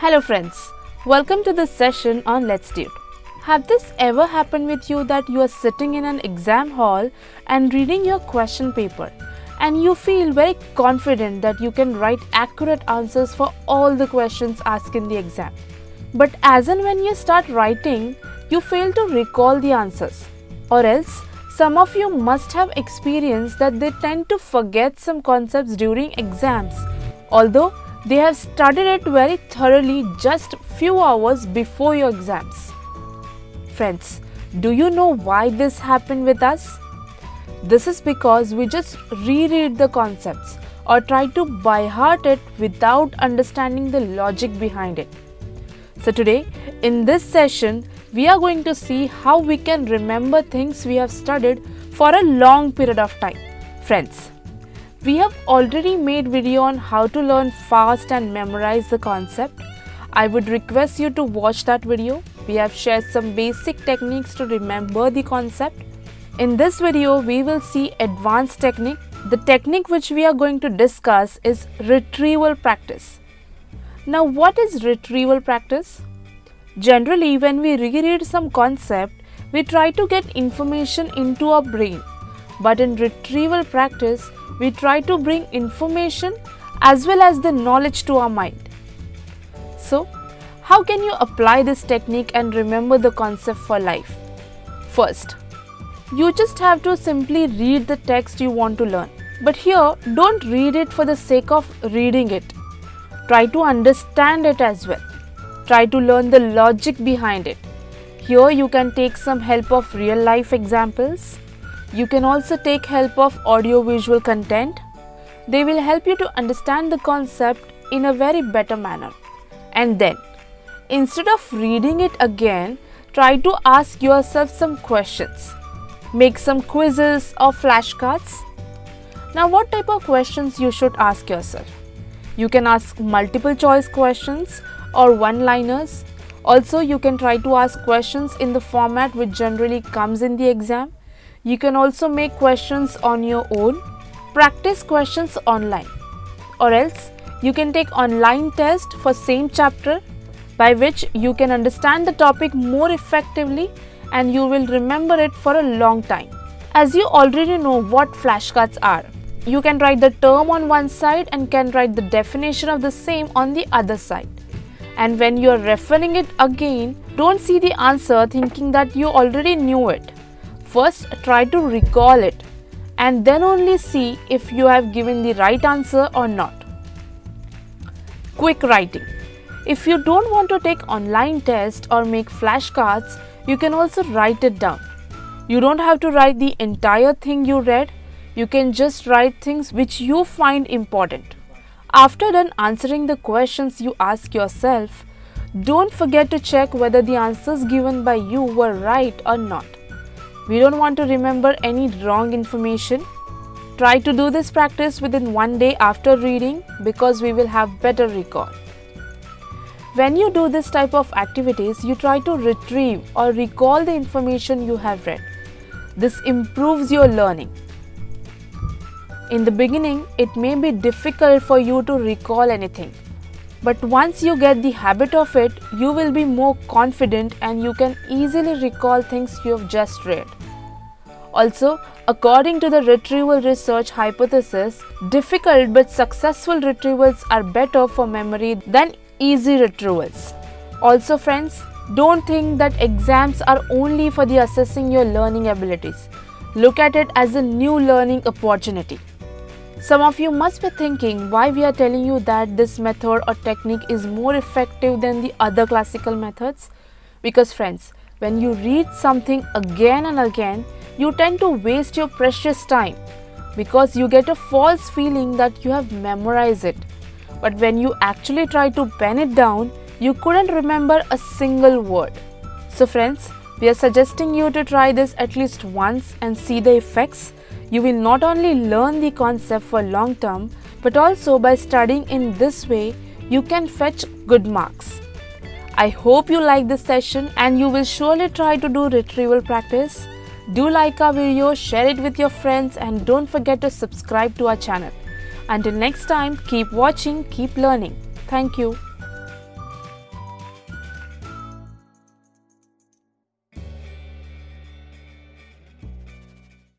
Hello friends, welcome to this session on Let's Do It. Have this ever happened with you that you are sitting in an exam hall and reading your question paper and you feel very confident that you can write accurate answers for all the questions asked in the exam. But as and when you start writing, you fail to recall the answers. Or else, some of you must have experienced that they tend to forget some concepts during exams, although they have studied it very thoroughly just few hours before your exams. Friends, do you know why this happened with us? This is because we just reread the concepts or try to by heart it without understanding the logic behind it. So today, in this session, we are going to see how we can remember things we have studied for a long period of time. Friends, we have already made video on how to learn fast and memorize the concept. I would request you to watch that video. We have shared some basic techniques to remember the concept. In this video, we will see advanced technique. The technique which we are going to discuss is retrieval practice. Now, what is retrieval practice? Generally, when we reread some concept, we try to get information into our brain. But in retrieval practice, we try to bring information as well as the knowledge to our mind. So, how can you apply this technique and remember the concept for life? First, you just have to simply read the text you want to learn. But here, don't read it for the sake of reading it. Try to understand it as well. Try to learn the logic behind it. Here you can take some help of real life examples. You can also take help of audio-visual content. They will help you to understand the concept in a very better manner. And then, instead of reading it again, try to ask yourself some questions. Make some quizzes or flashcards. Now, what type of questions you should ask yourself? You can ask multiple choice questions or one-liners. Also, you can try to ask questions in the format which generally comes in the exam. You can also make questions on your own. Practice questions online. Or else, you can take online test for same chapter by which you can understand the topic more effectively and you will remember it for a long time. As you already know what flashcards are, you can write the term on one side and can write the definition of the same on the other side. And when you are referring it again, don't see the answer thinking that you already knew it. First, try to recall it and then only see if you have given the right answer or not. Quick writing. If you don't want to take online test or make flashcards, you can also write it down. You don't have to write the entire thing you read. You can just write things which you find important. After done answering the questions you ask yourself, don't forget to check whether the answers given by you were right or not. We don't want to remember any wrong information. Try to do this practice within one day after reading because we will have better recall. When you do this type of activities, you try to retrieve or recall the information you have read. This improves your learning. In the beginning, it may be difficult for you to recall anything. But once you get the habit of it, you will be more confident and you can easily recall things you have just read. Also, according to the retrieval research hypothesis, difficult but successful retrievals are better for memory than easy retrievals. Also friends, don't think that exams are only for the assessing your learning abilities. Look at it as a new learning opportunity. Some of you must be thinking why we are telling you that this method or technique is more effective than the other classical methods. Because friends, when you read something again and again, you tend to waste your precious time because you get a false feeling that you have memorized it. But when you actually try to pen it down, you couldn't remember a single word. So friends, we are suggesting you to try this at least once and see the effects. You will not only learn the concept for long term, but also by studying in this way, you can fetch good marks. I hope you like this session and you will surely try to do retrieval practice. Do like our video, share it with your friends and don't forget to subscribe to our channel. Until next time, keep watching, keep learning. Thank you.